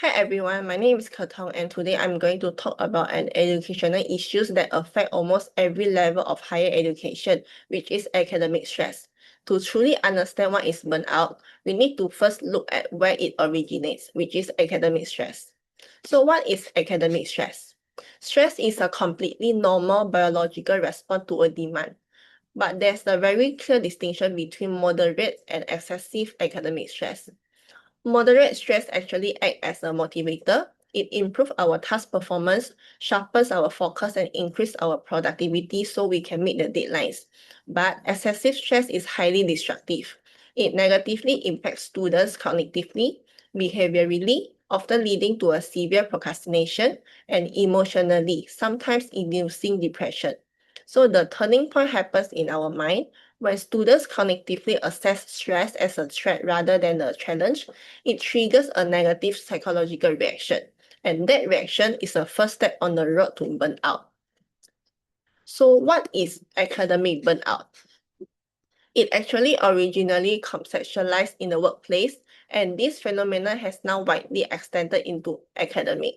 Hi everyone, my name is Tong, and today I'm going to talk about an educational issues that affect almost every level of higher education, which is academic stress. To truly understand what is burnout, we need to first look at where it originates, which is academic stress. So what is academic stress? Stress is a completely normal biological response to a demand, but there's a very clear distinction between moderate and excessive academic stress. Moderate stress actually acts as a motivator. It improves our task performance, sharpens our focus, and increases our productivity so we can meet the deadlines. But excessive stress is highly destructive. It negatively impacts students cognitively, behaviorally, often leading to a severe procrastination, and emotionally, sometimes inducing depression. So the turning point happens in our mind when students cognitively assess stress as a threat rather than a challenge. It triggers a negative psychological reaction, and that reaction is the first step on the road to burnout. So what is academic burnout? It actually originally conceptualized in the workplace, and this phenomenon has now widely extended into academic.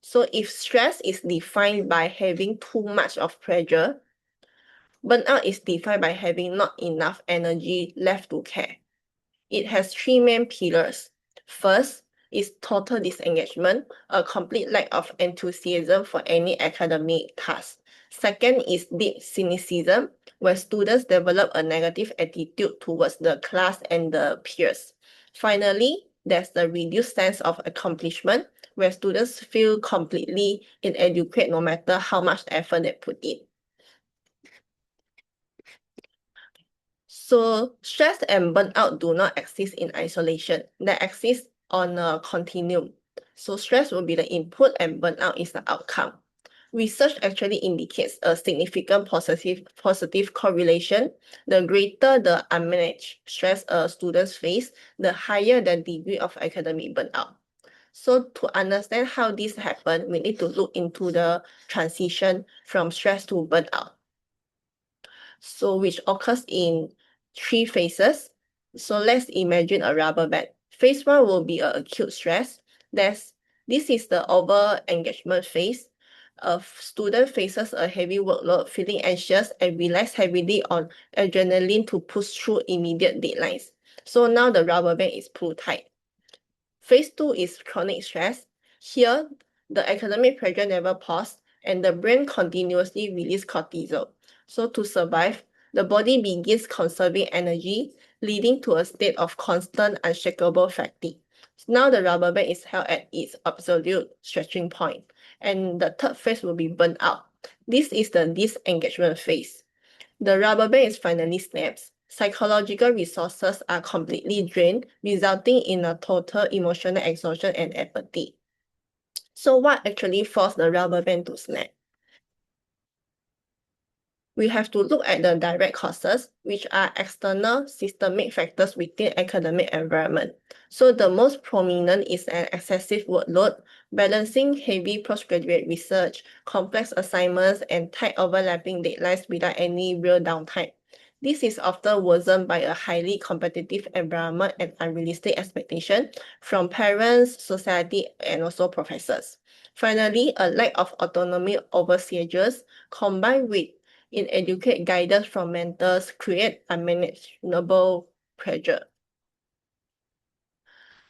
So if stress is defined by having too much of pressure, burnout is defined by having not enough energy left to care. It has three main pillars. First is total disengagement, a complete lack of enthusiasm for any academic task. Second is deep cynicism, where students develop a negative attitude towards the class and the peers. Finally, there's the reduced sense of accomplishment, where students feel completely inadequate no matter how much effort they put in. So stress and burnout do not exist in isolation. They exist on a continuum. So stress will be the input and burnout is the outcome. Research actually indicates a significant positive correlation. The greater the unmanaged stress students face, the higher the degree of academic burnout. So to understand how this happens, we need to look into the transition from stress to burnout. So which occurs in three phases. So let's imagine a rubber band. Phase one will be an acute stress. This is the over engagement phase. A student faces a heavy workload, feeling anxious and relies heavily on adrenaline to push through immediate deadlines. So now the rubber band is pulled tight. Phase two is chronic stress. Here, the academic pressure never pauses and the brain continuously releases cortisol. So to survive, the body begins conserving energy, leading to a state of constant, unshakable fatigue. Now the rubber band is held at its absolute stretching point, and the third phase will be burnt out. This is the disengagement phase. The rubber band is finally snaps. Psychological resources are completely drained, resulting in a total emotional exhaustion and apathy. So what actually forced the rubber band to snap? We have to look at the direct causes, which are external systemic factors within academic environment. So the most prominent is an excessive workload, balancing heavy postgraduate research, complex assignments, and tight overlapping deadlines without any real downtime. This is often worsened by a highly competitive environment and unrealistic expectation from parents, society, and also professors. Finally, a lack of autonomy over schedules combined with inadequate guidance from mentors create unmanageable pressure.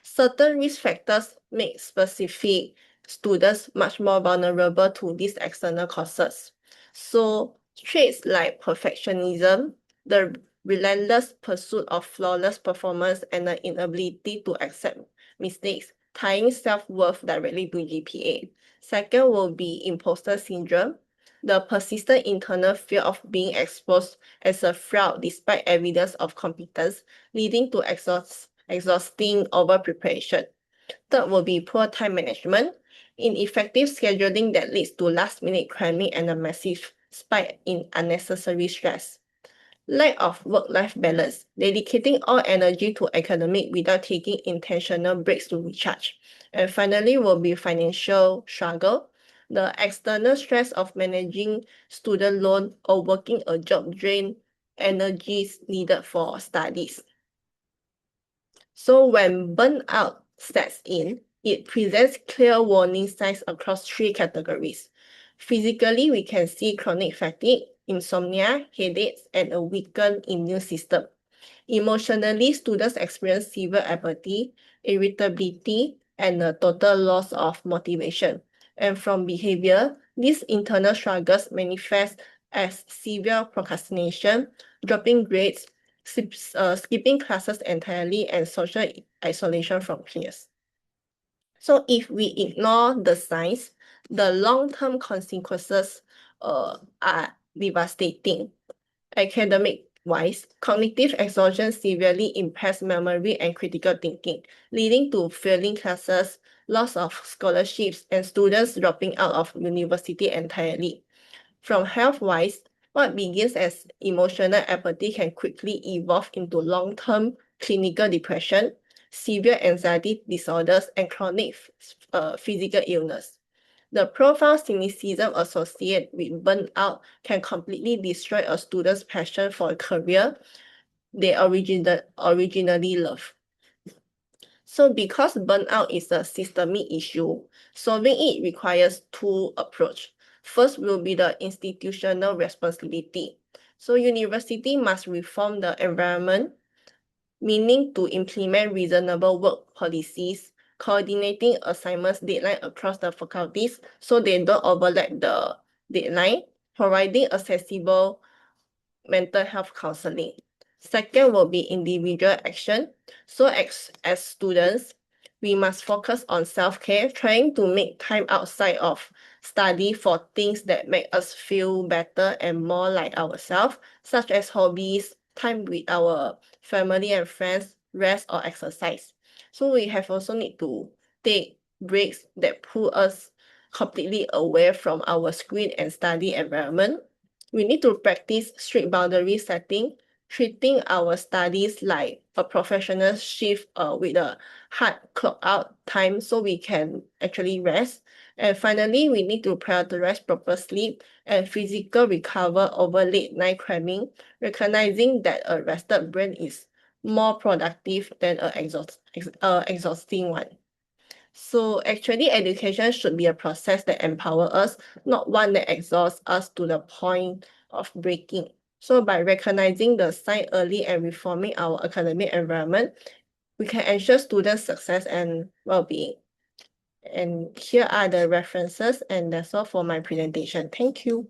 Certain risk factors make specific students much more vulnerable to these external causes. So traits like perfectionism, the relentless pursuit of flawless performance, and the inability to accept mistakes, tying self-worth directly to GPA. Second will be imposter syndrome, the persistent internal fear of being exposed as a fraud despite evidence of competence, leading to exhausting over preparation. Third will be poor time management, ineffective scheduling that leads to last-minute cramming and a massive spike in unnecessary stress. Lack of work-life balance, dedicating all energy to academic without taking intentional breaks to recharge. And finally will be financial struggle, the external stress of managing student loan or working a job drain energies needed for studies. So when burnout sets in, it presents clear warning signs across 3 categories. Physically, we can see chronic fatigue, insomnia, headaches, and a weakened immune system. Emotionally, students experience severe apathy, irritability, and a total loss of motivation. And from behavior, these internal struggles manifest as severe procrastination, dropping grades, skipping classes entirely, and social isolation from peers. So if we ignore the signs, the long-term consequences are devastating. Academic-wise, cognitive exhaustion severely impairs memory and critical thinking, leading to failing classes, loss of scholarships, and students dropping out of university entirely. From health-wise, what begins as emotional apathy can quickly evolve into long-term clinical depression, severe anxiety disorders, and chronic physical illness. The profound cynicism associated with burnout can completely destroy a student's passion for a career they originally love. So because burnout is a systemic issue, solving it requires two approaches. First will be the institutional responsibility. So university must reform the environment, meaning to implement reasonable work policies, coordinating assignments deadline across the faculties so they don't overlap the deadline, providing accessible mental health counseling. Second will be individual action. So as students, we must focus on self-care, trying to make time outside of study for things that make us feel better and more like ourselves, such as hobbies, time with our family and friends, rest or exercise. So we have also need to take breaks that pull us completely away from our screen and study environment. We need to practice strict boundary setting, treating our studies like a professional shift with a hard clock out time so we can actually rest. And finally, we need to prioritize proper sleep and physical recover over late night cramming, recognizing that a rested brain is more productive than an exhausting one. So actually, education should be a process that empowers us, not one that exhausts us to the point of breaking. So by recognizing the sign early and reforming our academic environment, we can ensure students' success and well-being. And here are the references, and that's all for my presentation. Thank you.